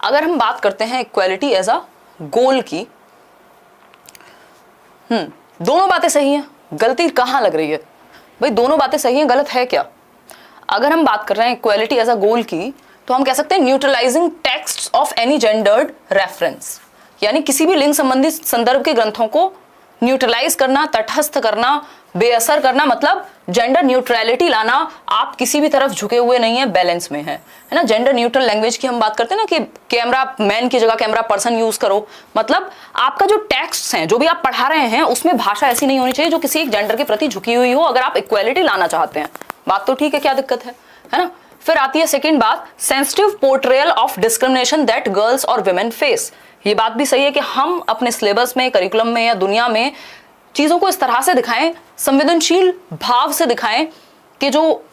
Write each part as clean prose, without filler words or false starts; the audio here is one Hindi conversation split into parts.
अगर हम बात करते हैं इक्वालिटी एज अ गोल की, दोनों बातें सही हैं, गलती कहाँ लग रही है भाई? दोनों बातें सही हैं, गलत है क्या? अगर हम बात कर रहे हैं इक्वालिटी एज अ गोल की, तो हम कह सकते हैं neutralising text of any gendered reference, यानी किसी भी लिंग संबंधित संदर्भ के ग्रंथों को न्यूट्रलाइज करना, तटस्थ करना, बेअसर करना, मतलब जेंडर न्यूट्रलिटी लाना। आप किसी भी तरफ झुके हुए नहीं है, बैलेंस में है ना। जेंडर न्यूट्रल लैंग्वेज की हम बात करते हैं ना कि कैमरा मैन की जगह कैमरा पर्सन यूज करो, मतलब आपका जो टेक्स्ट हैं, जो भी आप पढ़ा रहे हैं, उसमें भाषा ऐसी नहीं होनी चाहिए जो किसी एक जेंडर के प्रति झुकी हुई हो। अगर आप इक्वालिटी लाना चाहते हैं, बात तो ठीक है, क्या दिक्कत है ना। फिर आती है सेकेंड बात, sensitive portrayal of discrimination that girls और वुमेन फेस। ये बात भी सही है कि हम अपने सिलेबस में, करिकुलम में या दुनिया में चीजों को इस तरह से दिखाएं, संवेदनशील भाव से दिखाएं कि जो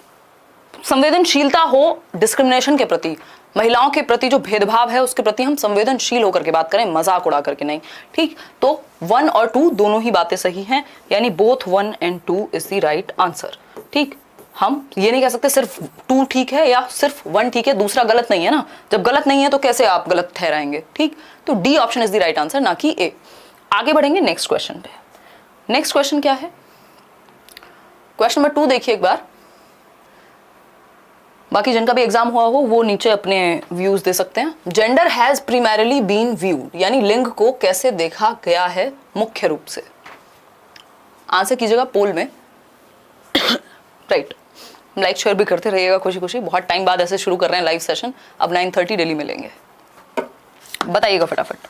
संवेदनशीलता हो डिस्क्रिमिनेशन के प्रति, महिलाओं के प्रति जो भेदभाव है उसके प्रति हम संवेदनशील होकर के बात करें, मजाक उड़ा करके नहीं। ठीक, तो 1 और 2 दोनों ही बातें सही हैं, यानी both 1 and 2 is the right answer. ठीक, हम ये नहीं कह सकते सिर्फ 2 ठीक है या सिर्फ 1 ठीक है, दूसरा गलत नहीं है ना। जब गलत नहीं है तो कैसे आप गलत ठहराएंगे? ठीक, तो D option is the right answer, ना कि ए। आगे बढ़ेंगे नेक्स्ट क्वेश्चन पे। नेक्स्ट क्वेश्चन क्या है? क्वेश्चन नंबर 2 देखिए एक बार, बाकी जिनका भी एग्जाम हुआ हो वो नीचे अपने व्यूज दे सकते हैं। जेंडर हैज प्रीमैरिली बीन व्यूड, यानी लिंग को कैसे देखा गया है मुख्य रूप से। आंसर कीजिएगा पोल में। राइट, लाइक शेयर भी करते रहिएगा खुशी खुशी, बहुत टाइम बाद ऐसे शुरू कर रहे हैं लाइव सेशन। अब 9:30 डेली मिलेंगे, बताइएगा फटाफट।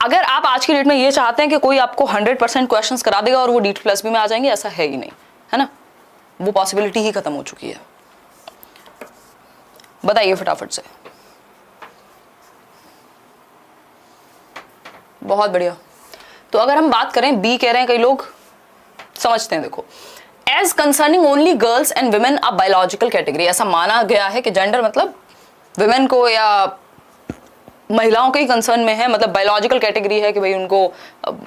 अगर आप आज की डेट में ये चाहते हैं कि कोई आपको 100% क्वेश्चंस करा देगा और वो DT+ में आ जाएंगे, ऐसा है ही नहीं, है ना, वो पॉसिबिलिटी ही खत्म हो चुकी है। बताइए फटाफट से। बहुत बढ़िया। तो अगर हम बात करें, बी कह रहे हैं कई लोग, समझते हैं। देखो, as concerning only girls and women a biological category, ऐसा माना गया है कि जेंडर मतलब वुमेन को या महिलाओं के ही कंसर्न में है, मतलब बायोलॉजिकल कैटेगरी है कि भाई उनको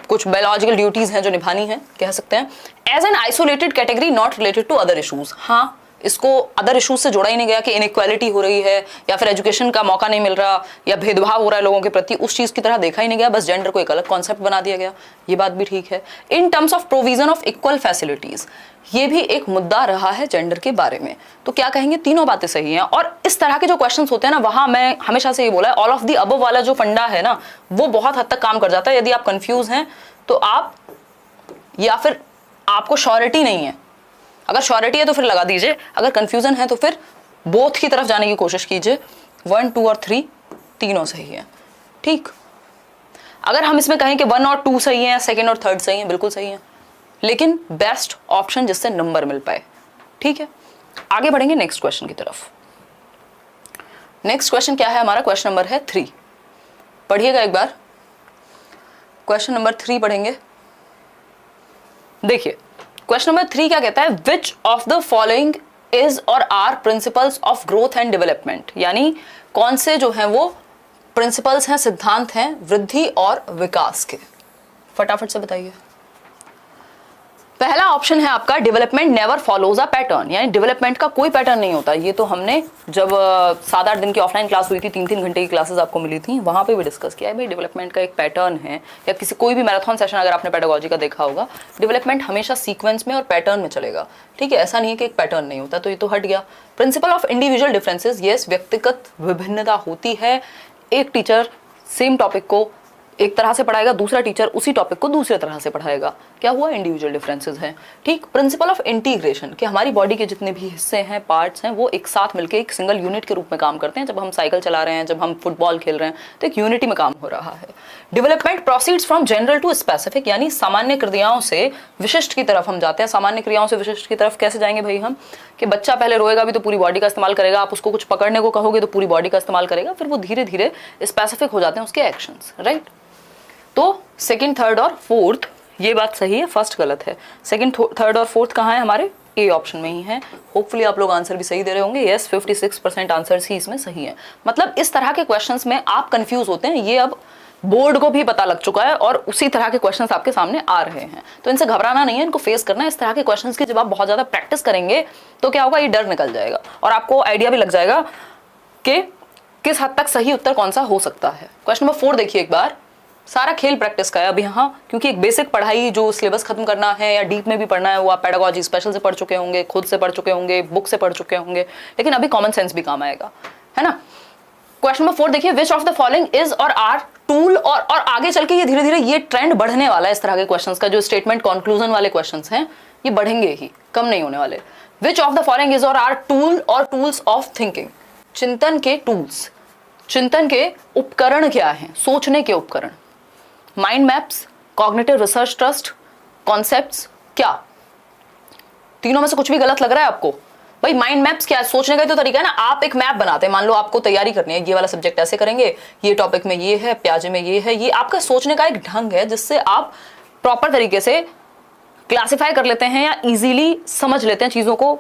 कुछ बायोलॉजिकल ड्यूटीज हैं जो निभानी है, कह सकते हैं। As an isolated category not related to other issues, हाँ, इसको अदर इशूज से जोड़ा ही नहीं गया कि इनइक्वालिटी हो रही है या फिर एजुकेशन का मौका नहीं मिल रहा या भेदभाव हो रहा है लोगों के प्रति, उस चीज की तरह देखा ही नहीं गया, बस जेंडर को एक अलग कॉन्सेप्ट बना दिया गया। ये बात भी ठीक है। In terms of provision of equal facilities, ये भी एक मुद्दा रहा है जेंडर के बारे में। तो क्या कहेंगे, तीनों बातें सही हैं। और इस तरह के जो क्वेश्चंस होते हैं ना, वहां मैं हमेशा से ये बोला है, ऑल ऑफ द अबव वाला जो फंडा है ना, वो बहुत हद तक काम कर जाता है। यदि आप कंफ्यूज हैं तो आप, या फिर आपको श्योरिटी नहीं है, अगर श्योरिटी है तो फिर लगा दीजिए, अगर कंफ्यूजन है तो फिर बोथ की तरफ जाने की कोशिश कीजिए। 1, 2 और 3 तीनों सही है। ठीक, अगर हम इसमें कहें कि 1 और 2 सही है, सेकंड और थर्ड सही है, बिल्कुल सही है, लेकिन बेस्ट ऑप्शन जिससे नंबर मिल पाए। ठीक है, आगे बढ़ेंगे नेक्स्ट क्वेश्चन की तरफ। नेक्स्ट क्वेश्चन क्या है हमारा? क्वेश्चन नंबर है 3, पढ़िएगा एक बार। क्वेश्चन नंबर 3 पढ़ेंगे। देखिए क्वेश्चन नंबर 3 क्या कहता है, which of the following is or are principles of growth and development, यानी कौन से जो हैं वो प्रिंसिपल्स हैं, सिद्धांत हैं वृद्धि और विकास के। फटाफट से बताइए। पहला ऑप्शन है आपका, development never follows a pattern, यानी डेवलपमेंट का कोई पैटर्न नहीं होता। ये तो हमने जब 7-8 दिन की ऑफलाइन क्लास हुई थी, 3-3 घंटे की क्लासेस आपको मिली थी, वहां पे भी डिस्कस किया है भाई डेवलपमेंट का एक पैटर्न है। या किसी कोई भी मैराथन सेशन अगर आपने पेडागोजी का देखा होगा, डेवलपमेंट हमेशा सीक्वेंस में और पैटर्न में चलेगा। ठीक है, ऐसा नहीं है कि एक पैटर्न नहीं होता, तो ये तो हट गया। Principle of individual differences, yes, व्यक्तिगत विभिन्नता होती है। एक टीचर सेम टॉपिक को एक तरह से पढ़ाएगा, दूसरा टीचर उसी टॉपिक को दूसरे तरह से पढ़ाएगा। क्या हुआ? इंडिविजुअल डिफरेंसेस हैं। ठीक, प्रिंसिपल ऑफ इंटीग्रेशन, कि हमारी बॉडी के जितने भी हिस्से हैं, पार्ट्स हैं, वो एक साथ मिलकर एक सिंगल यूनिट के रूप में काम करते हैं। जब हम साइकिल चला रहे हैं, जब हम फुटबॉल खेल रहे हैं, तो एक यूनिटी में काम हो रहा है। Development proceeds from general to specific, यानी सामान्य क्रियाओं से विशिष्ट की तरफ हम जाते हैं। सामान्य क्रियाओं से विशिष्ट की तरफ कैसे जाएंगे भाई हम, कि बच्चा पहले रोएगा भी तो पूरी बॉडी का इस्तेमाल करेगा, आप उसको कुछ पकड़ने को कहोगे तो पूरी बॉडी का इस्तेमाल करेगा, फिर वो धीरे धीरे स्पेसिफिक हो जाते हैं उसके एक्शंस। राइट, तो सेकंड, थर्ड और फोर्थ ये बात सही है, फर्स्ट गलत है। सेकंड, थर्ड और फोर्थ कहाँ है हमारे? ए ऑप्शन में ही है। होपफुली आप लोग आंसर भी सही दे रहे होंगे। यस, 56% आंसर्स ही इसमें सही है। मतलब इस तरह के क्वेश्चंस में आप कंफ्यूज होते हैं, ये अब बोर्ड को भी पता लग चुका है और उसी तरह के क्वेश्चंस आपके सामने आ रहे हैं, तो इनसे घबराना नहीं है, इनको फेस करना है। इस तरह के क्वेश्चंस की जब आप बहुत ज्यादा प्रैक्टिस करेंगे तो क्या होगा, ये डर निकल जाएगा और आपको आइडिया भी लग जाएगा कि किस हद तक सही उत्तर कौन सा हो सकता है। क्वेश्चन नंबर 4 देखिए एक बार, सारा खेल प्रैक्टिस का है अभी यहाँ, क्योंकि एक बेसिक पढ़ाई जो सिलेबस खत्म करना है या डीप में भी पढ़ना है वो आप पेडागोजी स्पेशल से पढ़ चुके होंगे, खुद से पढ़ चुके होंगे, बुक से पढ़ चुके होंगे, लेकिन अभी कॉमन सेंस भी काम आएगा, है ना। क्वेश्चन नंबर 4 देखिए, which of the following is or are tool, और आगे चल के ये धीरे धीरे ये ट्रेंड बढ़ने वाला है इस तरह के क्वेश्चंस का, जो स्टेटमेंट कंक्लूजन वाले क्वेश्चंस हैं ये बढ़ेंगे ही, कम नहीं होने वाले। विच of the following is or are tool और टूल्स ऑफ थिंकिंग, चिंतन के टूल्स, चिंतन के उपकरण क्या हैं, सोचने के उपकरण। Mind maps, cognitive research trust, concepts, क्या तीनों में से कुछ भी गलत लग रहा है आपको? भाई माइंड मैप्स क्या है, सोचने का तो तरीका है ना, आप एक मैप बनाते हैं, मान लो आपको तैयारी करनी है, ये वाला सब्जेक्ट ऐसे करेंगे, ये टॉपिक में ये है, प्याजे में ये है, ये आपका सोचने का एक ढंग है जिससे आप प्रॉपर तरीके से क्लासिफाई कर लेते हैं या इजीली समझ लेते हैं चीजों को,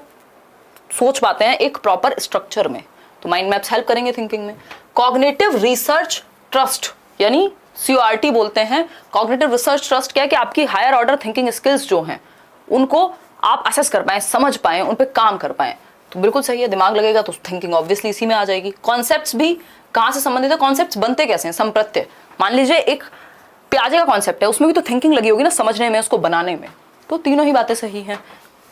सोच पाते हैं एक प्रॉपर स्ट्रक्चर में, तो माइंड मैप्स हेल्प करेंगे थिंकिंग में। कॉग्निटिव रिसर्च ट्रस्ट यानी CORT बोलते हैं। कॉग्निटिव रिसर्च ट्रस्ट क्या है कि आपकी हायर ऑर्डर थिंकिंग स्किल्स जो हैं उनको आप असेस कर पाएं, समझ पाएं, उन पे काम कर पाएं, तो बिल्कुल सही है, दिमाग लगेगा तो थिंकिंग ऑब्वियसली इसी में आ जाएगी। कॉन्सेप्ट्स भी कहां से संबंधित है, कॉन्सेप्ट्स बनते कैसे हैं, संप्रत्यय, मान लीजिए एक प्याजे का कॉन्सेप्ट है, उसमें भी तो थिंकिंग लगी होगी ना, समझने में, उसको बनाने में, तो तीनों ही बातें सही हैं।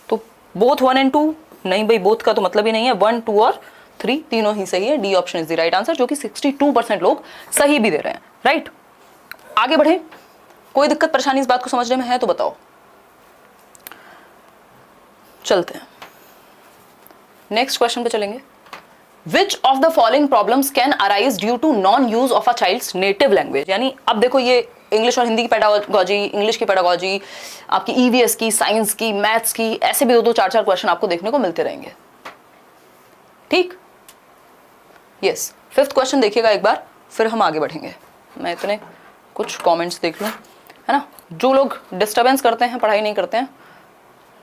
तो बोथ 1 and 2 नहीं भाई, बोथ का तो मतलब ही नहीं है, 1, 2 और 3 तीनों ही सही है, D option is the right answer, जो कि 62% लोग सही भी दे रहे हैं, राइट। आगे बढ़े, कोई दिक्कत परेशानी इस बात को समझने में है तो बताओ, चलते हैं नेक्स्ट क्वेश्चन पे चलेंगे। Which of the following problems can arise due to non use of a child's native language, यानी अब देखो ये इंग्लिश और हिंदी की पेडागोजी, इंग्लिश की पेडागोजी, आपकी EVS की, साइंस की, मैथ्स की, ऐसे भी 2-2 4-4 क्वेश्चन आपको देखने को मिलते रहेंगे, ठीक। यस, 5th क्वेश्चन देखिएगा एक बार, फिर हम आगे बढ़ेंगे। मैं इतने कुछ कमेंट्स देख लूं, है ना, जो लोग डिस्टर्बेंस करते हैं, पढ़ाई नहीं करते हैं।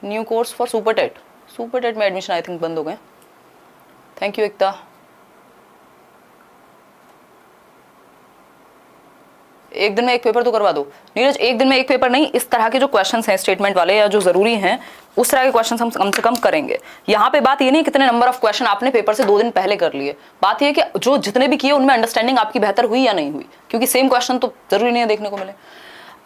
New course for super TET में एडमिशन आई थिंक बंद हो गए, थैंक यू एकता। एक दिन में एक पेपर तो करवा दो नीरज, एक दिन में एक पेपर नहीं, इस तरह के जो क्वेश्चंस हैं स्टेटमेंट वाले या जो जरूरी हैं उस तरह के क्वेश्चंस हम कम से कम करेंगे। यहाँ पे बात ये नहीं कितने नंबर ऑफ क्वेश्चन आपने पेपर से 2 दिन पहले कर लिए, बात ये है कि जो जितने भी किए उनमें अंडरस्टैंडिंग आपकी बेहतर हुई या नहीं हुई, क्योंकि सेम क्वेश्चन तो जरूरी नहीं है देखने को मिले।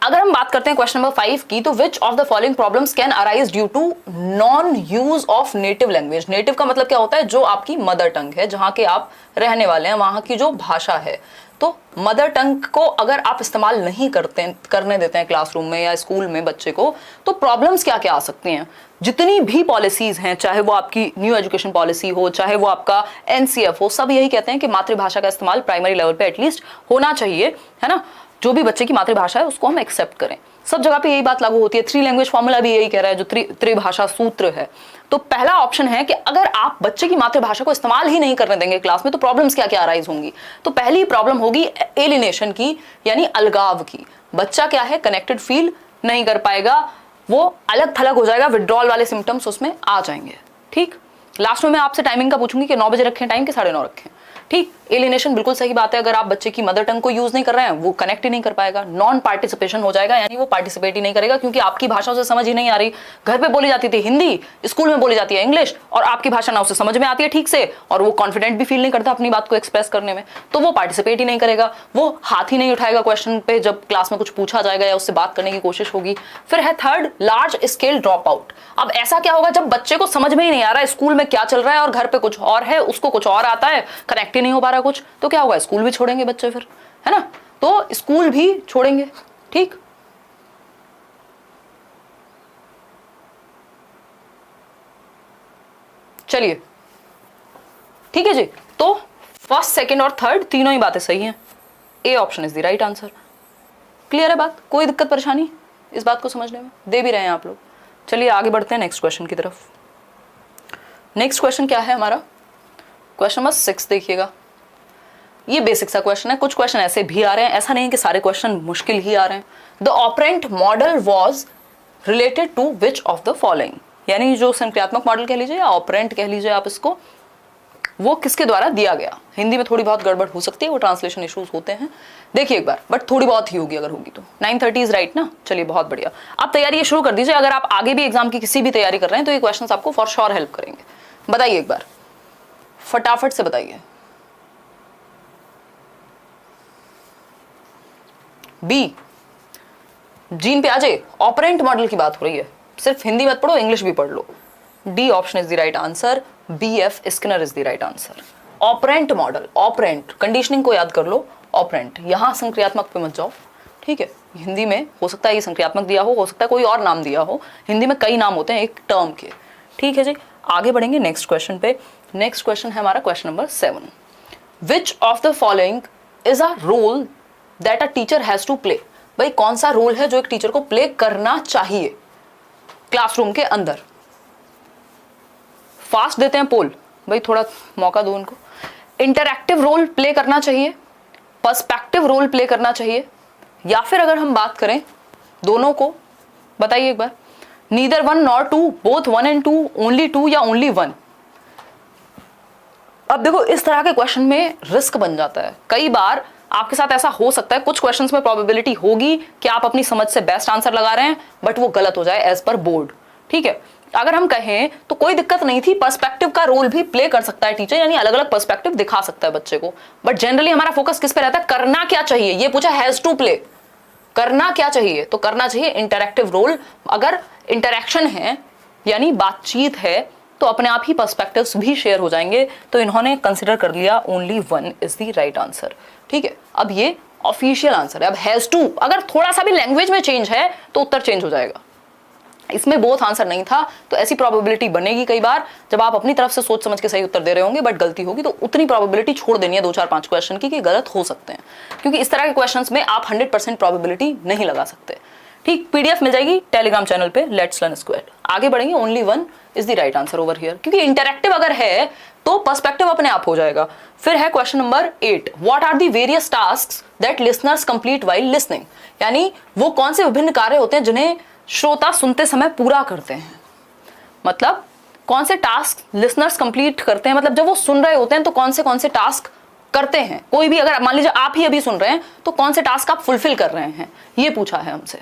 अगर हम बात करते हैं क्वेश्चन नंबर 5 की, तो which of the following problems can arise due to non use of native language. Native का मतलब क्या होता है, जो आपकी मदर टंग है, जहां के आप रहने वाले हैं, वहां की जो भाषा है। तो मदर टंग को अगर आप इस्तेमाल नहीं करने देते हैं क्लासरूम में या स्कूल में बच्चे को, तो प्रॉब्लम्स क्या क्या आ सकती हैं। जितनी भी पॉलिसीज हैं, चाहे वो आपकी न्यू एजुकेशन पॉलिसी हो, चाहे वो आपका NCF हो, सब यही कहते हैं कि मातृभाषा का इस्तेमाल प्राइमरी लेवल पे एटलीस्ट होना चाहिए, है ना। जो भी बच्चे की मातृभाषा है उसको हम एक्सेप्ट करें, सब जगह पे यही बात लागू होती है। 3 लैंग्वेज फॉर्मूला भी यही कह रहा है, जो त्रिभाषा सूत्र है। तो पहला ऑप्शन है कि अगर आप बच्चे की मातृभाषा को इस्तेमाल ही नहीं करने देंगे क्लास में, तो प्रॉब्लम्स क्या क्या अराइज होंगी। तो पहली प्रॉब्लम होगी एलिनेशन की, यानी अलगाव की। बच्चा क्या है, कनेक्टेड फील नहीं कर पाएगा, वो अलग थलग हो जाएगा, विड्रॉल वाले सिम्टम्स उसमें आ जाएंगे, ठीक। लास्ट में मैं आपसे टाइमिंग का पूछूंगी कि 9 बजे रखें टाइम के 9:30 रखें, ठीक। एलिनेशन बिल्कुल सही बात है, अगर आप बच्चे की मदर टंग को यूज नहीं कर रहे हैं, वो कनेक्ट ही नहीं कर पाएगा, नॉन पार्टिसिपेशन हो जाएगा, यानी वो पार्टिसिपेट ही नहीं करेगा, क्योंकि आपकी भाषा उसे समझ ही नहीं आ रही। घर पे बोली जाती थी हिंदी, स्कूल में बोली जाती है इंग्लिश, और आपकी भाषा ना उसे समझ में आती है ठीक से, और वो कॉन्फिडेंट भी फील नहीं करता अपनी बात को एक्सप्रेस करने में, तो वो पार्टिसिपेट ही नहीं करेगा, वो हाथ ही नहीं उठाएगा क्वेश्चन पे जब क्लास में कुछ पूछा जाएगा या उससे बात करने की कोशिश होगी। फिर है third, large scale drop out. अब ऐसा क्या होगा जब बच्चे को समझ में ही नहीं आ रहा है स्कूल में क्या चल रहा है और घर पे कुछ और है, उसको कुछ और आता है, कनेक्ट ही नहीं हो पा रहा कुछ, तो क्या होगा, स्कूल भी छोड़ेंगे बच्चे फिर, है ना। तो स्कूल भी छोड़ेंगे, ठीक। चलिए ठीक है जी, तो फर्स्ट, सेकंड और थर्ड तीनों ही बातें सही हैं, A option is the right answer. Clear है बात, कोई दिक्कत परेशानी इस बात को समझने में, दे भी रहे हैं आप लोग। चलिए आगे बढ़ते हैं नेक्स्ट क्वेश्चन की तरफ। नेक्स्ट क्वेश्चन क्या है हमारा, क्वेश्चन नंबर 6 देखिएगा। ये बेसिक सा क्वेश्चन है, कुछ क्वेश्चन ऐसे भी आ रहे हैं, ऐसा नहीं कि सारे क्वेश्चन मुश्किल ही आ रहे हैं। The operant model was related to which of the following, यानी जो संक्रियात्मक मॉडल कह लीजिए या ऑपरेंट कह लीजिए आप इसको, वो किसके द्वारा दिया गया। हिंदी में थोड़ी बहुत गड़बड़ हो सकती है, वो ट्रांसलेशन इश्यूज होते हैं, देखिए एक बार, बट थोड़ी बहुत ही होगी, अगर होगी तो। 9:30 इज राइट ना, चलिए बहुत बढ़िया। आप तैयारी शुरू कर दीजिए, अगर आप आगे भी एग्जाम की किसी भी तैयारी कर रहे हैं तो ये क्वेश्चंस आपको फॉर श्योर हेल्प करेंगे। बताइए एक बार, फटाफट से बताइए। बी, जीन पियाजे ऑपरेंट मॉडल की बात हो रही है, सिर्फ हिंदी मत पढ़ो, इंग्लिश भी पढ़ लो। D option is the right answer, B F Skinner is the right answer. Operant model, operant conditioning को याद कर लो, ऑपरेंट, यहां संक्रियात्मक पे मत जाओ, ठीक है। हिंदी में हो सकता है ये संक्रियात्मक दिया हो सकता है कोई और नाम दिया हो, हिंदी में कई नाम होते हैं एक टर्म के, ठीक है जी। आगे बढ़ेंगे नेक्स्ट क्वेश्चन पे। नेक्स्ट क्वेश्चन है हमारा question number 7। Which of the following is a role that a teacher has to play. भाई कौन सा रोल है जो एक टीचर को प्ले करना चाहिए क्लासरूम के अंदर। फास्ट देते हैं पोल, भाई थोड़ा मौका दो उनको। इंटरैक्टिव रोल प्ले करना चाहिए, पर्सपेक्टिव रोल प्ले करना चाहिए, या फिर अगर हम बात करें दोनों को, बताइए एक बार। Neither one nor two, both one and two, only two या ओनली वन। अब देखो इस तरह के क्वेश्चन में रिस्क बन जाता है, कई बार आपके साथ ऐसा हो सकता है, कुछ क्वेश्चंस में प्रोबेबिलिटी होगी कि आप अपनी समझ से बेस्ट आंसर लगा रहे हैं बट वो गलत हो जाए एज पर बोर्ड, ठीक है। अगर हम कहें तो कोई दिक्कत नहीं थी, पर्सपेक्टिव का रोल भी प्ले कर सकता है टीचर, यानी अलग अलग पर्सपेक्टिव दिखा सकता है बच्चे को, बट जनरली हमारा फोकस किस पे रहता है, करना क्या चाहिए। ये पूछा हैज टू प्ले, करना क्या चाहिए, तो करना चाहिए इंटरैक्टिव रोल। अगर इंटरैक्शन है यानी बातचीत है तो अपने आप ही पर्सपेक्टिव्स भी शेयर हो जाएंगे, तो इन्होंने कंसिडर कर लिया only one is the right answer, ठीक है। अब ये ऑफिशियल आंसर है। अब हैज टू अगर थोड़ा सा भी लैंग्वेज में चेंज है तो उत्तर चेंज हो जाएगा, इसमें बोथ आंसर नहीं था, तो ऐसी प्रोबेबिलिटी बनेगी कई बार जब आप अपनी तरफ से सोच समझ के सही उत्तर दे रहे होंगे बट गलती होगी, तो उतनी प्रोबेबिलिटी छोड़ देनी है 2 4 5 क्वेश्चन की कि गलत हो सकते हैं, क्योंकि इस तरह के क्वेश्चंस में आप 100% प्रोबेबिलिटी नहीं लगा सकते, ठीक। पीडीएफ मिल जाएगी टेलीग्राम चैनल पे, लेट्स लर्न स्क्वायर। आगे बढ़ेंगे, only one is the right answer over here, क्योंकि इंटरैक्टिव अगर है तो पर्सपेक्टिव अपने आप हो जाएगा। फिर है question number 8, what are the various tasks that listeners complete while listening, यानी वो कौन से विभिन्न कार्य होते हैं जिन्हें श्रोता सुनते समय पूरा करते हैं। मतलब कौन से टास्क लिसनर्स कंप्लीट करते हैं, मतलब जब वो सुन रहे होते हैं तो कौन से टास्क करते हैं। कोई भी अगर मान लीजिए आप ही अभी सुन रहे हैं तो कौन से टास्क आप फुलफिल कर रहे हैं, ये पूछा है हमसे,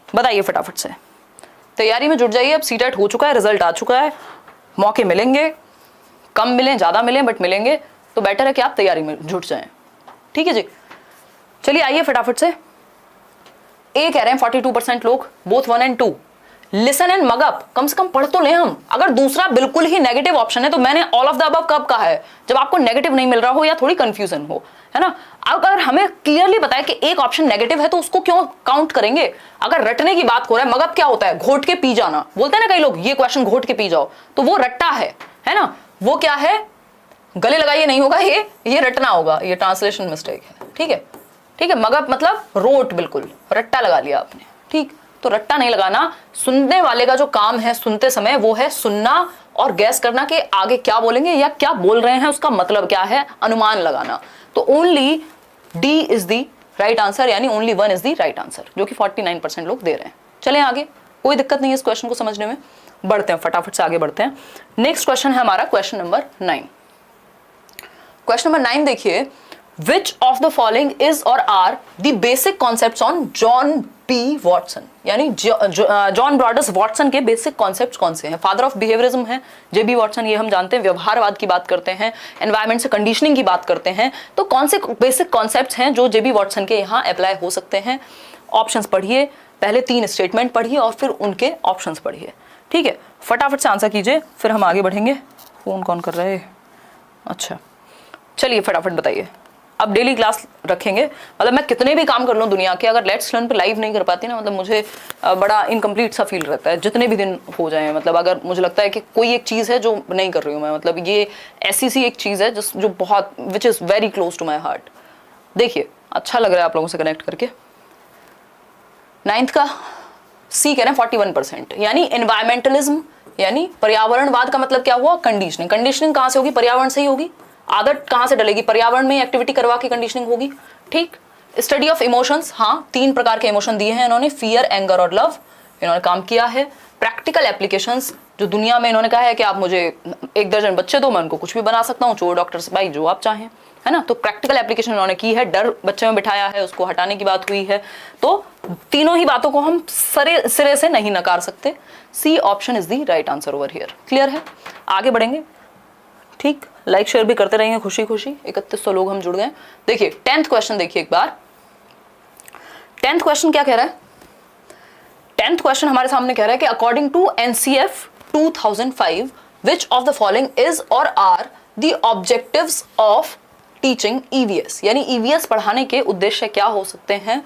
बताइए फटाफट से। तैयारी में जुट जाइए, अब सीटेट हो चुका है, रिजल्ट आ चुका है, मौके मिलेंगे, कम मिलें ज़्यादा मिलें बट मिलेंगे, तो बेटर है कि आप तैयारी में जुट जाएं, ठीक है जी। चलिए आइए फटाफट से। ए कह रहे हैं 42% लोग, both one and two, listen and mug up, कम से कम पढ़ तो लें हम। अगर दूसरा बिल्कुल ही नेगेटिव ऑप्शन है तो मैंने ऑल ऑफ द अबव कब कहा है, जब आपको नेगेटिव नहीं मिल रहा हो या थोड़ी कंफ्यूजन हो, है ना। अगर हमें क्लियरली पता है कि एक ऑप्शन नेगेटिव है तो उसको क्यों काउंट करेंगे। अगर रटने की बात हो रहा है, मग अप क्या होता है, घोट के पी जाना, बोलते हैं ना कई लोग, ये क्वेश्चन घोट के पी जाओ, तो वो रट्टा है ना। वो क्या है, गले लगाइए नहीं होगा, ये रटना होगा, ये ट्रांसलेशन मिस्टेक है, ठीक है, ठीक है। मग अप मतलब रोट, बिल्कुल रट्टा लगा लिया आपने, ठीक। तो रट्टा नहीं लगाना, सुनने वाले का जो काम है सुनते समय वो है सुनना और गैस करना कि आगे क्या बोलेंगे या क्या बोल रहे हैं, उसका मतलब क्या है, अनुमान लगाना। तो only D is the right answer, यानी only one is the right answer, जो कि 49% लोग दे रहे हैं। चलें आगे, कोई दिक्कत नहीं है इस क्वेश्चन को समझने में, बढ़ते हैं फटाफट से आगे बढ़ते हैं। नेक्स्ट क्वेश्चन है हमारा क्वेश्चन नंबर 9। क्वेश्चन नंबर 9 देखिए, which of the following is or are the basic concepts on John B Watson, यानी जॉन ब्रॉडस वॉटसन के बेसिक कॉन्सेप्ट्स कौन से हैं। फादर ऑफ बिहेवियरिज्म है जेबी वॉटसन, ये हम जानते हैं, व्यवहारवाद की बात करते हैं, एनवायरमेंट से कंडीशनिंग की बात करते हैं, तो कौन से बेसिक कॉन्सेप्ट्स हैं जो जेबी वॉटसन के यहाँ अप्लाई हो सकते हैं। ऑप्शंस पढ़िए, पहले 3 स्टेटमेंट पढ़िए और फिर उनके ऑप्शंस पढ़िए, ठीक है। फटाफट से आंसर कीजिए, फिर हम आगे बढ़ेंगे। फोन कौन कर रहे हैं, अच्छा चलिए फटाफट बताइए। अब डेली क्लास रखेंगे, मतलब मैं कितने भी काम कर लूँ दुनिया के, अगर लेट्स लर्न पे लाइव नहीं कर पाती ना, मतलब मुझे बड़ा इनकम्प्लीट सा फील रहता है, जितने भी दिन हो जाए। मतलब अगर मुझे लगता है कि कोई एक चीज़ है जो नहीं कर रही हूँ मैं, मतलब ये ऐसी सी एक चीज़ है जो बहुत which is very close to my heart. देखिए अच्छा लग रहा है आप लोगों से कनेक्ट करके। 9th का सी कह रहे हैं 41%, यानी एनवायरमेंटलिज्म, यानी पर्यावरणवाद का मतलब क्या हुआ, कंडीशनिंग। कंडीशनिंग कहाँ से होगी, पर्यावरण से ही होगी। आदत कहाँ से डलेगी, पर्यावरण में एक्टिविटी करवा के कंडीशनिंग होगी, ठीक। स्टडी ऑफ इमोशंस, हाँ 3 प्रकार के इमोशन दिए हैं इन्होंने, फियर, एंगर और लव, इन्होंने काम किया है। प्रैक्टिकल एप्लीकेशंस, जो दुनिया में इन्होंने कहा है कि आप मुझे 1 दर्जन बच्चे दो, मैं उनको कुछ भी बना सकता हूँ, चोर डॉक्टर सिपाही जो आप चाहें, है ना। तो प्रैक्टिकल एप्लीकेशन इन्होंने की है, डर बच्चे में बिठाया है, उसको हटाने की बात हुई है। तो तीनों ही बातों को हम सिरे से नहीं नकार सकते। C option is the right answer over here, clear है। आगे बढ़ेंगे, ठीक, लाइक शेयर भी करते रहेंगे खुशी खुशी। 3100 लोग हम जुड़ गए। देखिए 10th क्वेश्चन देखिए एक बार। 10th क्वेश्चन क्या कह रहा है? 10th क्वेश्चन हमारे सामने कह रहा है कि according to NCF 2005 which of the following is or are the objectives of teaching EVS, यानी ईवीएस पढ़ाने के उद्देश्य क्या हो सकते हैं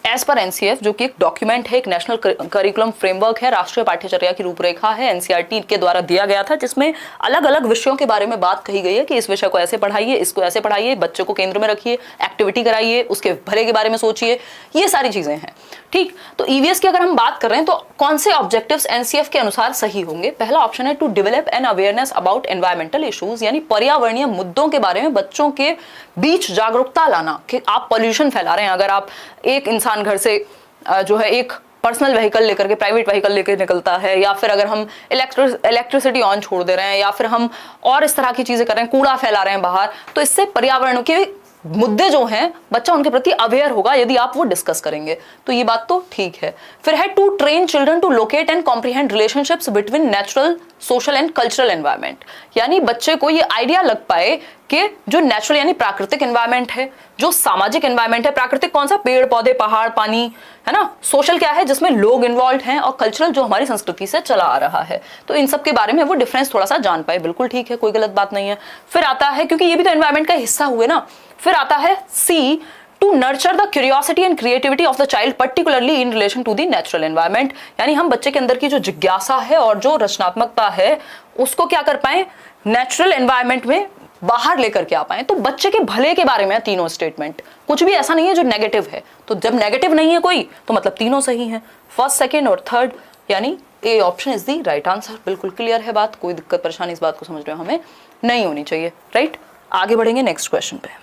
एज पर एनसीएफ, जो कि एक डॉक्यूमेंट है, एक नेशनल करिकुलम फ्रेमवर्क है, राष्ट्रीय पाठ्यचर्या की रूपरेखा है, एनसीईआरटी के द्वारा दिया गया था, जिसमें अलग अलग विषयों के बारे में बात कही गई है कि इस विषय को ऐसे पढ़ाइए, इसको ऐसे पढ़ाइए, बच्चे को केंद्र में रखिए, एक्टिविटी कराइए, उसके भले के बारे में सोचिए, ये सारी चीजें हैं। ठीक, तो ईवीएस की अगर हम बात कर रहे हैं तो कौन से ऑब्जेक्टिव्स एनसीएफ के अनुसार सही होंगे? पहला ऑप्शन है to develop an awareness about environmental issues, यानी पर्यावरणीय मुद्दों के बारे में बच्चों के बीच जागरूकता लाना कि आप पॉल्यूशन फैला रहे हैं। अगर आप एक इंसान घर से जो है एक पर्सनल व्हीकल लेकर के, प्राइवेट व्हीकल लेकर निकलता है, या फिर अगर हम इलेक्ट्रिसिटी ऑन छोड़ दे रहे हैं, या फिर हम और इस तरह की चीजें कर रहे हैं, कूड़ा फैला रहे हैं बाहर, तो इससे पर्यावरण के मुद्दे जो हैं बच्चा उनके प्रति अवेयर होगा यदि आप वो डिस्कस करेंगे, तो ये बात तो ठीक है। फिर है to train children to locate and comprehend relationships between natural, social and cultural environment, यानी बच्चे को ये आइडिया लग पाए कि जो नेचुरल यानी प्राकृतिक एनवायरनमेंट है, जो सामाजिक एनवायरनमेंट है, प्राकृतिक कौन सा, पेड़ पौधे पहाड़ पानी है ना, सोशल क्या है जिसमें लोग इन्वॉल्व हैं, और कल्चरल जो हमारी संस्कृति से चला आ रहा है, तो इन सब के बारे में वो डिफरेंस थोड़ा सा जान पाए। बिल्कुल ठीक है, कोई गलत बात नहीं है। फिर आता है, क्योंकि ये भी तो एनवायरनमेंट का हिस्सा हुए ना, फिर आता है C to nurture the curiosity and creativity of the child particularly in relation to the natural environment, यानी हम बच्चे के अंदर की जो जिज्ञासा है और जो रचनात्मकता है उसको क्या कर पाए, नेचुरल एनवायरनमेंट में बाहर लेकर के आ पाए। तो बच्चे के भले के बारे में तीनों स्टेटमेंट, कुछ भी ऐसा नहीं है जो नेगेटिव है, तो जब नेगेटिव नहीं है कोई तो मतलब तीनों सही हैं, फर्स्ट सेकंड और थर्ड, यानी A option is the right answer. बिल्कुल क्लियर है बात, कोई दिक्कत परेशानी इस बात को समझ रहे हो हमें नहीं होनी चाहिए, राइट। आगे बढ़ेंगे नेक्स्ट क्वेश्चन पे।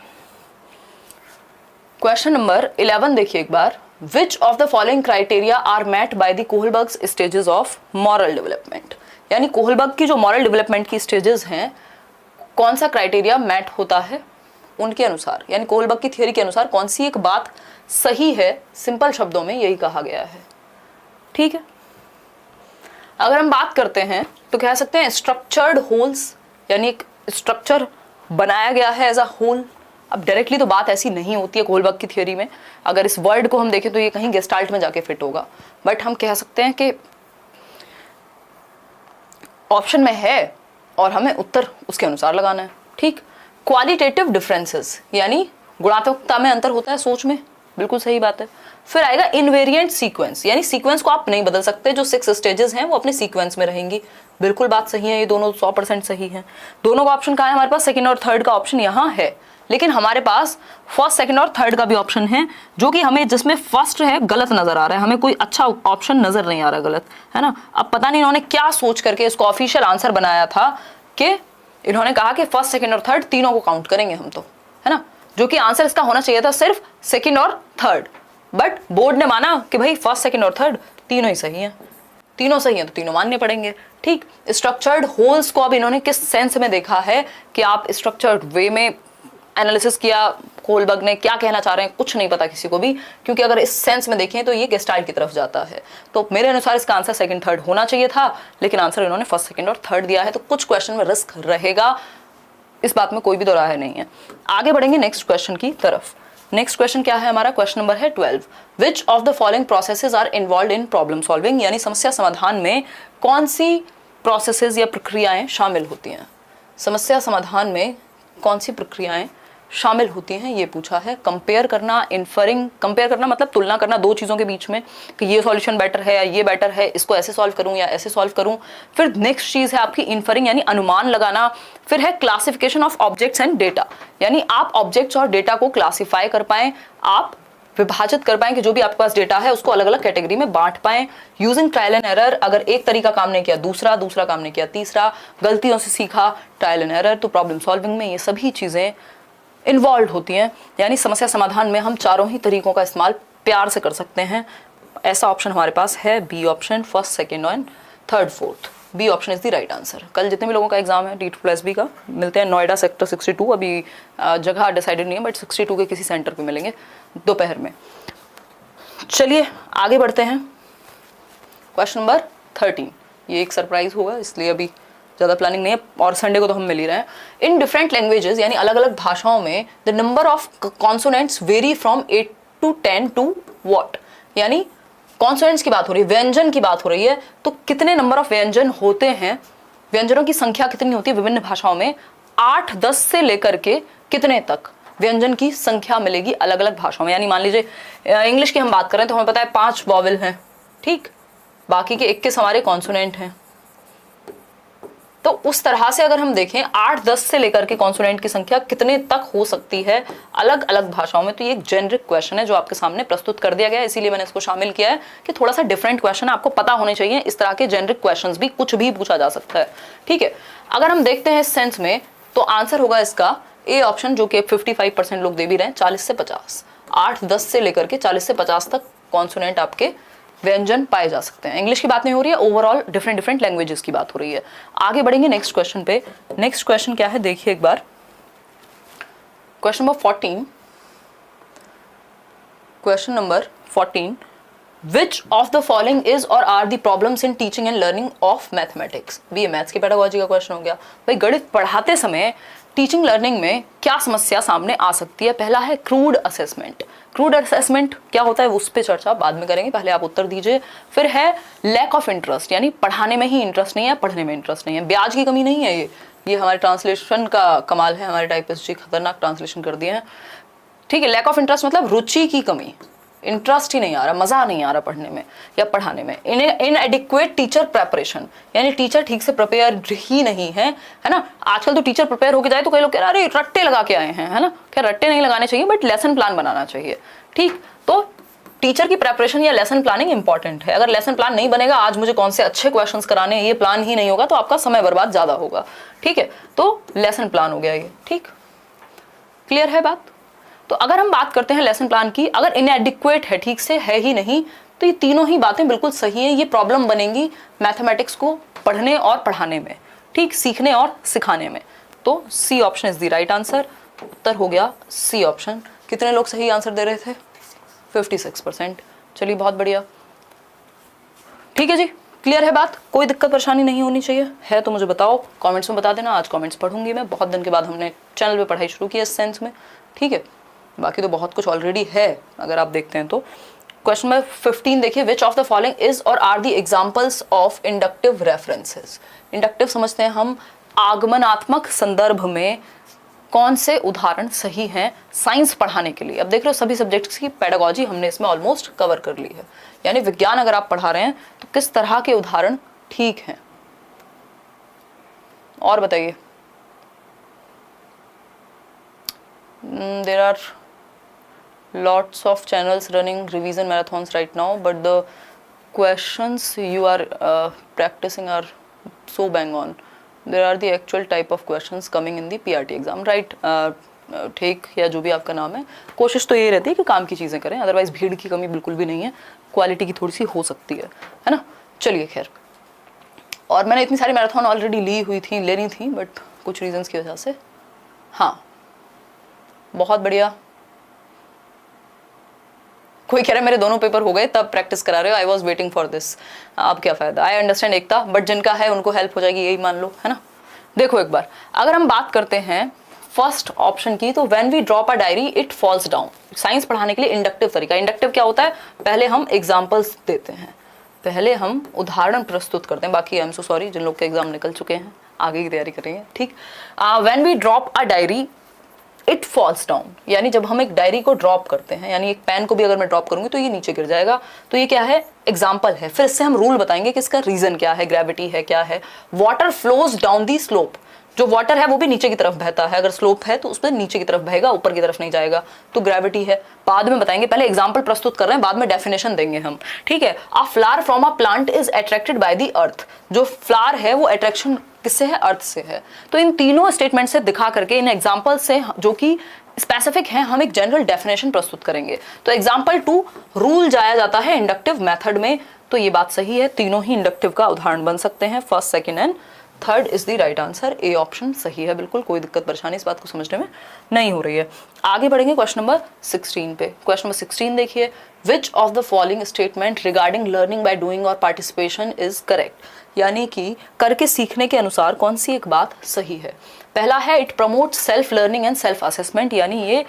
क्वेश्चन नंबर 11 देखिए एक बार, which of the following criteria are met by the Kohlberg stages of moral development, यानी कोहलबर्ग की जो मॉरल डेवलपमेंट की स्टेजेस हैं कौन सा क्राइटेरिया मैट होता है उनके अनुसार, यानी कोहलबर्ग की थियोरी के अनुसार कौन सी एक बात सही है, सिंपल शब्दों में यही कहा गया है। ठीक है, अगर हम बात करते हैं तो कह सकते हैं स्ट्रक्चर्ड होल्स, यानी एक स्ट्रक्चर बनाया गया है एज अ होल। अब डायरेक्टली तो बात ऐसी नहीं होती है कोहलबर्ग की थियोरी में, अगर इस वर्ड को हम देखें तो ये कहीं गेस्टाल्ट में जाके फिट होगा, बट हम कह सकते हैं कि ऑप्शन में है और हमें उत्तर उसके अनुसार लगाना है। ठीक, क्वालिटेटिव डिफरेंसेस, यानी गुणात्मकता में अंतर होता है सोच में, बिल्कुल सही बात है। फिर आएगा इनवेरिएंट सीक्वेंस, यानी सीक्वेंस को आप नहीं बदल सकते, जो 6 स्टेजेस हैं वो अपने सीक्वेंस में रहेंगी, बिल्कुल बात सही है, ये दोनों 100% सही है। दोनों का ऑप्शन कहाँ है हमारे पास, सेकंड और थर्ड का ऑप्शन यहाँ है, लेकिन हमारे पास फर्स्ट सेकंड और थर्ड का भी ऑप्शन है, जो कि हमें जिसमें फर्स्ट है गलत नजर आ रहा है, हमें कोई अच्छा ऑप्शन नजर नहीं आ रहा गलत, है ना। अब पता नहीं इन्होंने क्या सोच करके इसको ऑफिशियल आंसर बनाया था कि इन्होंने कहा कि फर्स्ट सेकंड और थर्ड तीनों को काउंट करेंगे हम, तो है ना, जो कि आंसर इसका होना चाहिए था सिर्फ सेकंड और थर्ड, बट बोर्ड ने माना कि भाई फर्स्ट सेकंड और थर्ड तीनों ही सही हैं, तीनों सही हैं तो तीनों मानने पड़ेंगे। ठीक, स्ट्रक्चर्ड होल्स को अब इन्होंने किस सेंस में देखा है कि आप स्ट्रक्चर्ड वे में एनालिसिस किया, कोहलबर्ग ने क्या कहना चाह रहे हैं कुछ नहीं पता किसी को भी, क्योंकि अगर इस सेंस में देखें तो ये गेस्टाल्ट की तरफ जाता है, तो मेरे अनुसार इसका आंसर सेकंड थर्ड होना चाहिए था, लेकिन आंसर इन्होंने फर्स्ट सेकंड और थर्ड दिया है, तो कुछ क्वेश्चन में रिस्क रहेगा, इस बात में कोई भी दो राय नहीं है। आगे बढ़ेंगे नेक्स्ट क्वेश्चन की तरफ। नेक्स्ट क्वेश्चन क्या है हमारा, क्वेश्चन नंबर है 12, which of the following processes are involve in problem solving, यानी समस्या समाधान में कौन सी प्रोसेसेस या प्रक्रियाएं शामिल होती हैं, समस्या समाधान में कौन सी प्रक्रियाएं शामिल होती हैं ये पूछा है। कंपेयर करना, इन्फरिंग, कंपेयर करना मतलब तुलना करना दो चीज़ों के बीच में कि ये सॉल्यूशन बेटर है या ये बेटर है, इसको ऐसे सॉल्व करूं या ऐसे सॉल्व करूं। फिर नेक्स्ट चीज़ है आपकी इन्फरिंग, यानी अनुमान लगाना। फिर है classification of objects and data, यानी आप ऑब्जेक्ट्स और डेटा को क्लासीफाई कर पाएं, आप विभाजित कर पाएं कि जो भी आपके पास डेटा है उसको अलग अलग कैटेगरी में बांट पाएं। यूजिंग ट्रायल एंड एरर, अगर एक तरीका काम नहीं किया दूसरा, दूसरा काम नहीं किया तीसरा, गलतियों से सीखा, ट्रायल एंड एरर। तो प्रॉब्लम सॉल्विंग में ये सभी चीज़ें इन्वॉल्व होती हैं, यानी समस्या समाधान में हम चारों ही तरीकों का इस्तेमाल प्यार से कर सकते हैं। ऐसा ऑप्शन हमारे पास है B option, first second and third fourth. B option is the right answer. कल जितने भी लोगों का एग्जाम है D2+B का, मिलते हैं नोएडा सेक्टर 62, अभी जगह डिसाइडेड नहीं है बट 62 के किसी सेंटर पे मिलेंगे दोपहर में। चलिए आगे बढ़ते हैं, क्वेश्चन नंबर 13। ये एक सरप्राइज होगा इसलिए अभी ज़्यादा प्लानिंग नहीं है, और संडे को तो हम मिल ही रहे हैं। इन डिफरेंट लैंग्वेजेस, यानी अलग अलग भाषाओं में the number of consonants very from 8 to 10 to what, यानी कॉन्सोनेंट्स की बात हो रही है, व्यंजन की बात हो रही है, तो कितने नंबर ऑफ व्यंजन होते हैं, व्यंजनों की संख्या कितनी होती है विभिन्न भाषाओं में, 8-10 से लेकर के कितने तक व्यंजन की संख्या मिलेगी अलग अलग भाषाओं में। यानी मान लीजिए इंग्लिश की हम बात करें तो हमें पता है 5 वॉवेल हैं, ठीक, बाकी के 21 हमारे कॉन्सोनेंट हैं। तो उस तरह से अगर हम देखें 8-10 से लेकर के कॉन्सोनेंट की संख्या कितने तक हो सकती है अलग अलग भाषाओं में, तो ये एक जेनरिक क्वेश्चन है जो आपके सामने प्रस्तुत कर दिया गया है, इसीलिए मैंने इसको शामिल किया है कि थोड़ा सा डिफरेंट क्वेश्चन आपको पता होने चाहिए। इस तरह के जेनरिक क्वेश्चंस भी कुछ भी पूछा जा सकता है, ठीक है। अगर हम देखते हैं इस सेंस में तो आंसर होगा इसका ए ऑप्शन, जो कि 55% लोग दे भी रहे हैं, 40 से 50, 8-10 से लेकर के 40 से 50 तक कॉन्सोनेंट आपके व्यंजन पाए जा सकते हैं। इंग्लिश की बात नहीं हो रही है, ओवरऑल डिफरेंट लैंग्वेजेस की बात हो रही है। आगे बढ़ेंगे नेक्स्ट क्वेश्चन पे। नेक्स्ट क्वेश्चन क्या है देखिए एक बार, question number 14। Question number 14, which of the following is or are the problems in teaching and learning of mathematics. भी मैथ्स की पेडागोजी का क्वेश्चन हो गया। भाई गणित पढ़ाते समय टीचिंग लर्निंग में क्या समस्या सामने आ सकती है। पहला है क्रूड असेसमेंट। क्रूड असेसमेंट क्या होता है उस पर चर्चा बाद में करेंगे, पहले आप उत्तर दीजिए। फिर है लैक ऑफ इंटरेस्ट, यानी पढ़ाने में ही इंटरेस्ट नहीं है, पढ़ने में इंटरेस्ट नहीं है। ब्याज की कमी नहीं है, ये हमारे ट्रांसलेशन का कमाल है, हमारे टाइपिस्ट जी खतरनाक ट्रांसलेशन कर दिए हैं, ठीक है। लैक ऑफ इंटरेस्ट मतलब रुचि की कमी, इंटरेस्ट ही नहीं आ रहा, मजा नहीं आ रहा पढ़ने में या पढ़ाने में। इनएडिक्वेट टीचर प्रेपरेशन, यानी टीचर ठीक से प्रिपेयर ही नहीं है ना। आजकल तो टीचर प्रिपेयर होके जाए तो कई लोग कह रहे हैं अरे रट्टे लगा के आए हैं, है ना। क्या रट्टे नहीं लगाने चाहिए, बट लेसन प्लान बनाना चाहिए, ठीक। तो टीचर की प्रेपरेशन या लेसन प्लानिंग इंपॉर्टेंट है। अगर लेसन प्लान नहीं बनेगा, आज मुझे कौन से अच्छे क्वेश्चंस कराने हैं, ये प्लान ही नहीं होगा तो आपका समय बर्बाद ज्यादा होगा, ठीक है। तो लेसन प्लान हो गया ये, ठीक, क्लियर है बात। तो अगर हम बात करते हैं लेसन प्लान की, अगर इनएडिक्वेट है, ठीक से है ही नहीं, तो ये तीनों ही बातें बिल्कुल सही है। ये प्रॉब्लम बनेंगी मैथमेटिक्स को पढ़ने और पढ़ाने में, ठीक, सीखने और सिखाने में। तो C option is the right answer. उत्तर हो गया सी ऑप्शन। कितने लोग सही आंसर दे रहे थे? 56%। चलिए बहुत बढ़िया, ठीक है जी, क्लियर है बात, कोई दिक्कत परेशानी नहीं होनी चाहिए। है तो मुझे बताओ, कमेंट्स में बता देना। आज कमेंट्स पढ़ूंगी मैं, बहुत दिन के बाद हमने चैनल पे पढ़ाई शुरू की है इस सेंस में, ठीक है। बाकी तो बहुत कुछ ऑलरेडी है अगर आप देखते हैं तो। क्वेश्चन नंबर 15 देखिए, which of the following is or are the examples of inductive references. Inductive समझते हैं हम, आगमनात्मक संदर्भ में कौन से उदाहरण सही हैं साइंस पढ़ाने के लिए। अब देख रहे हो सभी सब्जेक्ट्स की पेडागोजी हमने इसमें ऑलमोस्ट कवर कर ली है। यानी विज्ञान अगर आप पढ़ा रहे हैं तो किस तरह के उदाहरण ठीक हैं, और बताइए। there are lots of channels running revision marathons right now, but the questions you are practicing are so bang on. There are the actual type of questions coming in the PRT exam, right? ठीक, या जो भी आपका नाम है, कोशिश तो ये रहती है कि काम की चीज़ें करें, अदरवाइज भीड़ की कमी बिल्कुल भी नहीं है, क्वालिटी की थोड़ी सी हो सकती है ना। चलिए खैर, और मैंने इतनी सारी मैराथन ऑलरेडी लेनी थी, बट कुछ रीजंस की वजह से। हाँ, बहुत बढ़िया। कोई कह रहा है मेरे दोनों पेपर हो गए तब प्रैक्टिस करा रहे हो, I was waiting for this. अब क्या फायदा, आई अंडरस्टैंड एकता, बट जिनका है उनको हेल्प हो जाएगी, यही मान लो, है ना। देखो एक बार, अगर हम बात करते हैं फर्स्ट ऑप्शन की, तो when we drop a diary it falls down. Science पढ़ाने के लिए इंडक्टिव तरीका। इंडक्टिव क्या होता है, पहले हम एग्जाम्पल्स देते हैं, पहले हम उदाहरण प्रस्तुत करते हैं। बाकी आई एम सो सॉरी जिन लोग के एग्जाम निकल चुके हैं, आगे की तैयारी करेंगे, ठीक। When we drop a diary it falls down, यानी जब हम एक डायरी को ड्रॉप करते हैं, यानी एक पेन को भी अगर मैं ड्रॉप करूंगी तो ये नीचे गिर जाएगा। तो ये क्या है, एग्जाम्पल है। फिर इससे हम रूल बताएंगे कि इसका रीजन क्या है, ग्रेविटी है, क्या है। Water flows down the slope, जो वाटर है वो भी नीचे की तरफ बहता है, अगर स्लोप है तो उस पर नीचे की तरफ बहेगा, ऊपर की तरफ नहीं जाएगा, तो ग्रेविटी है। बाद में बताएंगे, पहले एग्जाम्पल प्रस्तुत कर रहे हैं, बाद में डेफिनेशन देंगे हम, ठीक है। अ flower from a plant is attracted by the earth, जो फ्लावर है वो अट्रैक्शन किससे है, अर्थ से है। तो इन तीनों स्टेटमेंट से दिखा करके, इन एग्जाम्पल से जो कि स्पेसिफिक है, हम एक जनरल डेफिनेशन प्रस्तुत करेंगे। तो एग्जाम्पल 2, रूल जाया जाता है इंडक्टिव मेथड में, तो ये बात सही है, तीनों ही इंडक्टिव का उदाहरण बन सकते हैं। First, second and third is the right answer. A option सही है, बिल्कुल कोई दिक्कत परेशानी इस बात को समझने में नहीं हो रही है। आगे बढ़ेंगे क्वेश्चन नंबर 16 पे। क्वेश्चन नंबर 16 देखिए, which of the following statement regarding learning by doing और पार्टिसिपेशन इज करेक्ट, यानी कि करके सीखने के अनुसार कौन सी एक बात सही है। पहला है, it promote self learning and self assessment, यानी ये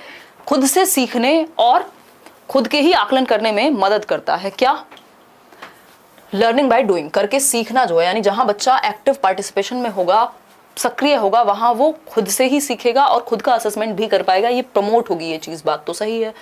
खुद से सीखने और खुद के ही आकलन करने में मदद करता है। क्या? लर्निंग बाय डूइंग, करके सीखना जो है, यानी जहां बच्चा एक्टिव पार्टिसिपेशन में होगा, सक्रिय होगा, वहां वो खुद से ही सीखेगा और खुद का असेसमेंट भी कर पाएगा, ये प्रमोट होगी ये चीज, बात तो सही है।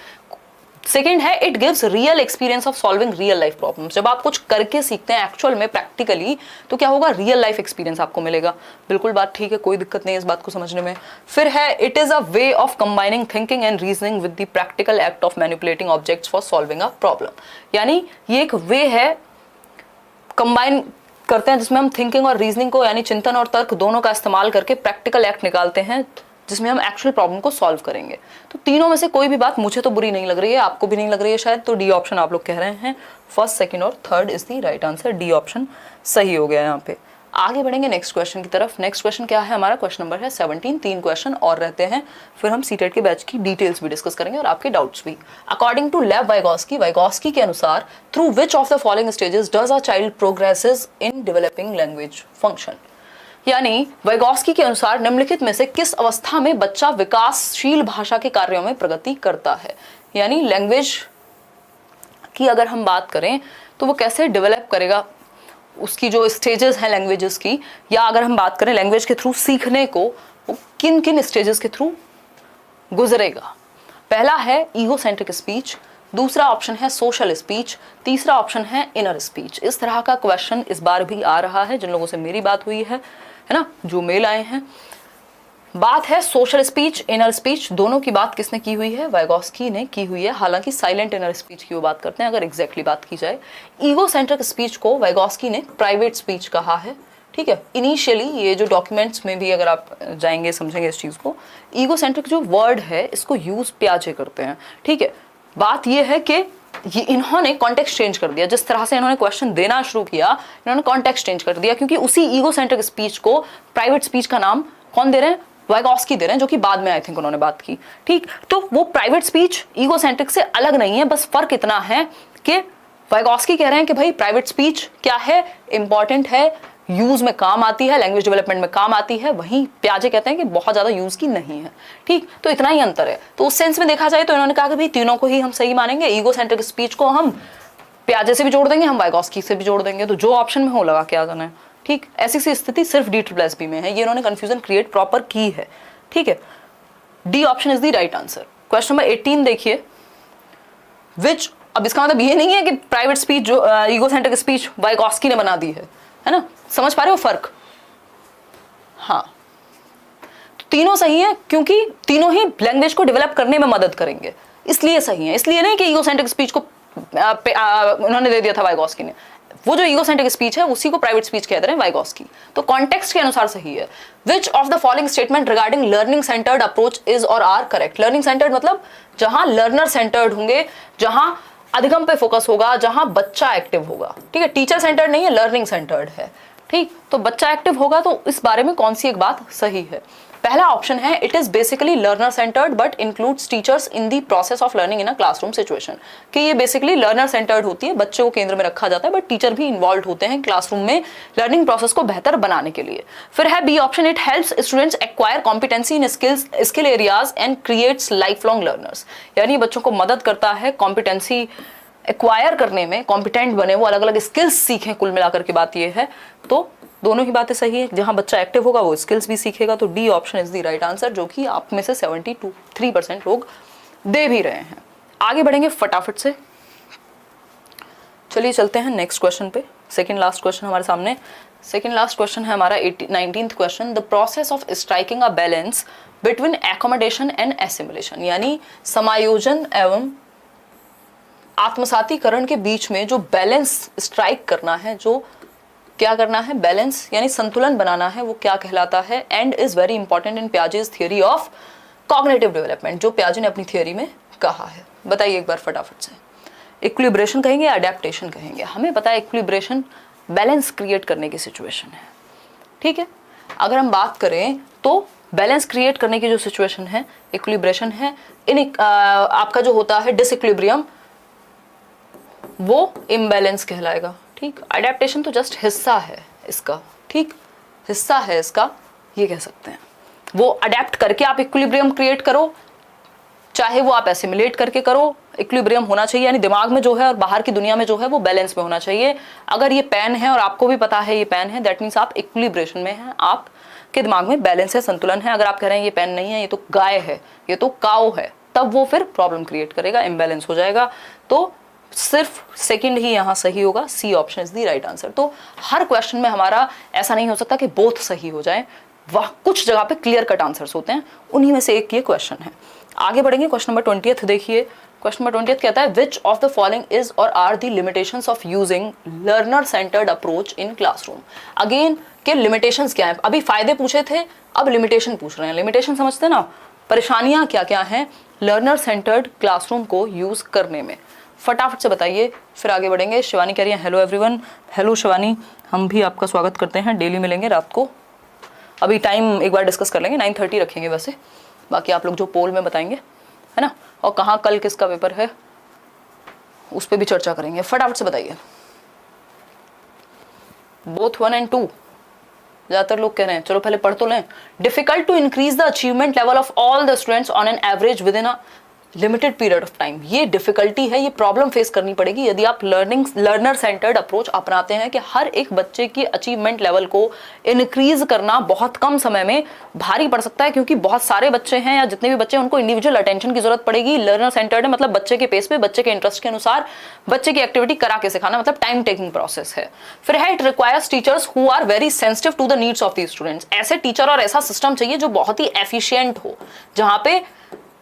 सेकेंड है it gives real experience of solving real life problems. जब आप कुछ करके सीखते हैं एक्चुअल में, प्रैक्टिकली, तो क्या होगा? रियल लाइफ एक्सपीरियंस आपको मिलेगा। बिल्कुल बात ठीक है, कोई दिक्कत नहीं है इस बात को समझने में। फिर है it is a way of combining thinking and reasoning with the practical act of manipulating objects for solving a problem. यानी ये एक वे है, कंबाइन करते हैं जिसमें हम थिंकिंग और रीजनिंग को, यानी चिंतन और तर्क दोनों का इस्तेमाल करके प्रैक्टिकल एक्ट निकालते हैं जिसमें हम एक्चुअल प्रॉब्लम को सॉल्व करेंगे। तो तीनों में से कोई भी बात मुझे तो बुरी नहीं लग रही है, आपको भी नहीं लग रही है शायद, तो डी ऑप्शन आप लोग कह रहे हैं। फर्स्ट, सेकंड और third is the right answer, D option सही हो गया यहाँ पे। आगे बढ़ेंगे नेक्स्ट क्वेश्चन की तरफ। नेक्स्ट क्वेश्चन क्या है हमारा? क्वेश्चन नंबर है 17। 3 क्वेश्चन और रहते हैं, फिर हम सीटेट के बैच की डिटेल्स भी डिस्कस करेंगे और आपके डाउट्स भी। अकॉर्डिंग टू लेव वाइगोस्की के अनुसार, through which of the following stages does a child progresses in developing language function. यानी वाइगोस्की के अनुसार निम्नलिखित में से किस अवस्था में बच्चा विकासशील भाषा के कार्यों में प्रगति करता है। यानी लैंग्वेज की अगर हम बात करें तो वो कैसे डेवलप करेगा, उसकी जो स्टेजेस हैं लैंग्वेजेस की, या अगर हम बात करें लैंग्वेज के थ्रू सीखने को, वो किन किन स्टेजेस के थ्रू गुजरेगा। पहला है ईगोसेंट्रिक स्पीच, दूसरा ऑप्शन है सोशल स्पीच, तीसरा ऑप्शन है इनर स्पीच। इस तरह का क्वेश्चन इस बार भी आ रहा है, जिन लोगों से मेरी बात हुई है ना, जो मेल आए हैं। बात है सोशल स्पीच, इनर स्पीच, दोनों की बात किसने की हुई है? वाइगोस्की ने की हुई है। हालांकि साइलेंट इनर स्पीच की वो बात करते हैं अगर एग्जैक्टली बात की जाए। ईगोसेंट्रिक स्पीच को वाइगोस्की ने प्राइवेट स्पीच कहा है, ठीक है। इनिशियली ये जो डॉक्यूमेंट्स में भी अगर आप जाएंगे समझेंगे इस चीज को, ईगोसेंट्रिक जो वर्ड है इसको यूज प्याजे करते हैं, ठीक है। बात ये है कि ये इन्होंने कॉन्टेक्स्ट चेंज कर दिया, जिस तरह से इन्होंने क्वेश्चन देना शुरू किया, इन्होंने कॉन्टेक्स्ट चेंज कर दिया, क्योंकि उसी ईगोसेंट्रिक स्पीच को प्राइवेट स्पीच का नाम कौन दे रहे हैं? वाइगोस्की दे रहे हैं, जो कि बाद में आई थिंक उन्होंने बात की, ठीक। तो वो प्राइवेट स्पीच ईगोसेंट्रिक से अलग नहीं है, बस फर्क इतना है कि वाइगोस्की कह रहे हैं कि भाई प्राइवेट स्पीच क्या है? इंपॉर्टेंट है, यूज में काम आती है, लैंग्वेज डेवलपमेंट में काम आती है। वहीं प्याजे कहते हैं कि बहुत ज्यादा यूज की नहीं है, ठीक। तो इतना ही अंतर है। तो उस सेंस में देखा जाए तो इन्होंने कहा कि भाई तीनों को ही हम सही मानेंगे, ईगोसेंट्रिक स्पीच को हम प्याजे से भी जोड़ देंगे, हम वाइगोस्की से भी जोड़ देंगे, तो जो ऑप्शन में हो लगा के आ जाना है, ठीक। ऐसी सी स्थिति सिर्फ D+B में है, ये इन्होंने कंफ्यूजन क्रिएट प्रॉपर की है, ठीक है। D option is the right answer. Question number 18 देखिए, विच, अब इसका मतलब ये नहीं है कि प्राइवेट स्पीच जो ईगोसेंट्रिक स्पीच वाइगोस्की ने बना दी है ना, समझ पा रहे हो फर्क? हाँ, तो तीनों सही है, क्योंकि तीनों ही लैंग्वेज को डेवलप करने में मदद करेंगे, इसलिए सही है। इसलिए नहीं कि ईगोसेंट्रिक स्पीच को उन्होंने दे दिया था वाइगोस्की ने, वो जो ईगोसेंट्रिक स्पीच है उसी को प्राइवेट स्पीच कहते हैं वाइगोस्की। तो कॉन्टेक्स्ट के अनुसार सही है। Which of the following statement regarding learning centred approach is or are correct. Learning centred मतलब जहां लर्नर सेंटर्ड होंगे, जहां अधिगम पे फोकस होगा, जहां बच्चा एक्टिव होगा, ठीक है। टीचर सेंटर्ड नहीं है, लर्निंग सेंटर्ड है, ठीक। तो बच्चा एक्टिव होगा, तो इस बारे में कौन सी एक बात सही है? पहला ऑप्शन है it is basically learner centred but includes teachers in the process of learning in a classroom situation, कि ये बेसिकली लर्नर सेंटर्ड होती है, बच्चे को केंद्र में रखा जाता है, बट टीचर भी इन्वॉल्व होते हैं क्लासरूम में लर्निंग प्रोसेस को बेहतर बनाने के लिए। फिर है B option, it helps students acquire competency in skill areas and creates life long learners. यानी बच्चों को मदद करता है कॉम्पिटेंसी एक्वायर करने में, कॉम्पिटेंट बने, वो अलग अलग स्किल्स सीखें, कुल मिलाकर के बात ये है। तो दोनों ही बातें सही है, जहां बच्चा एक्टिव होगा वो स्किल्स भी सीखेगा। तो D option is the right answer, जो कि आप में से 73% लोग दे भी रहे हैं। आगे बढ़ेंगे फटाफट से, चलिए चलते हैं नेक्स्ट क्वेश्चन पे। सेकंड लास्ट क्वेश्चन हमारे सामने, सेकंड लास्ट क्वेश्चन है हमारा 19th question, the process of striking a balance between accommodation and assimilation. यानी समायोजन एवं आत्मसातीकरण के बीच में जो बैलेंस स्ट्राइक करना है, जो क्या करना है, बैलेंस यानी संतुलन बनाना है, वो क्या कहलाता है? And is very important in Piaget's theory of cognitive development, जो पियाजे ने अपनी थियोरी में कहा है। बताइए एक बार फटाफट से। इक्विलिब्रेशन कहेंगे या अडेप्टेशन कहेंगे? हमें पता है इक्विलिब्रेशन बैलेंस क्रिएट करने की सिचुएशन है, ठीक है। अगर हम बात करें तो बैलेंस क्रिएट करने की जो सिचुएशन है इक्विलिब्रेशन है। आपका जो होता है डिसइक्विलिब्रियम, वो इम्बैलेंस कहलाएगा, ठीक। अडेप्टेशन तो जस्ट हिस्सा है इसका, ठीक, हिस्सा है इसका, ये कह सकते हैं। वो अडेप्ट करके आप इक्विलिब्रियम क्रिएट करो, चाहे वो आप एसिमिलेट करके करो, इक्विलिब्रियम होना चाहिए, यानी दिमाग में जो है और बाहर की दुनिया में जो है वो बैलेंस में होना चाहिए। अगर ये पेन है और आपको भी पता है ये पेन है, दैट मीन्स आप इक्विलिब्रेशन में हैं, आपके दिमाग में बैलेंस है, संतुलन है। अगर आप कह रहे हैं ये पेन नहीं है, ये तो गाय है, ये तो काऊ है, तब वो फिर प्रॉब्लम क्रिएट करेगा, इम्बैलेंस हो जाएगा। तो सिर्फ सेकंड ही यहाँ सही होगा, C option is the right answer. तो हर क्वेश्चन में हमारा ऐसा नहीं हो सकता कि बोथ सही हो जाए, वह कुछ जगह पे क्लियर कट आंसर्स होते हैं, उन्हीं में से एक ये क्वेश्चन है। आगे बढ़ेंगे, क्वेश्चन नंबर 20 देखिए। क्वेश्चन नंबर 20 कहता है which of the following is or are the limitations of using learner centred approach in classroom. Again के लिमिटेशंस क्या है, अभी फायदे पूछे थे, अब लिमिटेशन पूछ रहे हैं। लिमिटेशन समझते हैं ना, परेशानियां क्या क्या हैं लर्नर सेंटर्ड क्लासरूम को यूज करने में, फटाफट से बताइए, फिर आगे बढ़ेंगे। शिवानी कह रही है हेलो एवरीवन। हेलो शिवानी, हम भी आपका स्वागत करते हैं, डेली मिलेंगे रात को। अभी टाइम एक बार डिस्कस कर लेंगे, 9:30 रखेंगे वैसे, बाकी आप लोग जो पोल में बताएंगे, है ना, और कहाँ कल किसका पेपर है उस पर भी चर्चा करेंगे। फटाफट से बताइए। बोथ 1 and 2 ज्यादातर लोग कह रहे हैं, चलो पहले पढ़ तो लें। Difficult to increase the achievement level of all the students on an average within a limited period of time. ये डिफिकल्टी है, ये प्रॉब्लम फेस करनी पड़ेगी यदि आप लर्नर सेंटर्ड अप्रोच अपनाते हैं कि हर एक बच्चे की अचीवमेंट लेवल को इंक्रीज करना बहुत कम समय में भारी पड़ सकता है, क्योंकि बहुत सारे बच्चे हैं या जितने भी बच्चे हैं उनको इंडिविजुअल अटेंशन की जरूरत पड़ेगी। लर्नर सेंटर्ड है मतलब बच्चे के पेस पे, बच्चे के इंटरेस्ट के अनुसार बच्चे की एक्टिविटी करा के सिखाना, मतलब टाइम टेकिंग प्रोसेस है। फिर है it requires teachers who are very sensitive to the needs of the students. ऐसे टीचर और ऐसा सिस्टम चाहिए जो बहुत ही एफिशिएंट हो, जहां पे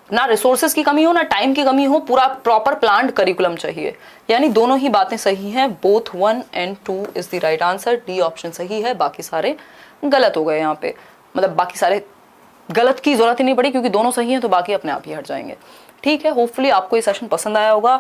ना रिसोर्सेज की कमी हो ना टाइम की कमी हो, पूरा प्रॉपर प्लान्ड करिकुलम चाहिए। यानी दोनों ही बातें सही हैं, both 1 and 2 is the right answer. D option सही है, बाकी सारे गलत हो गए यहाँ पे, मतलब बाकी सारे गलत की जरूरत ही नहीं पड़ी क्योंकि दोनों सही हैं, तो बाकी अपने आप ही हट जाएंगे। ठीक है, होपफुली आपको ये सेशन पसंद आया होगा।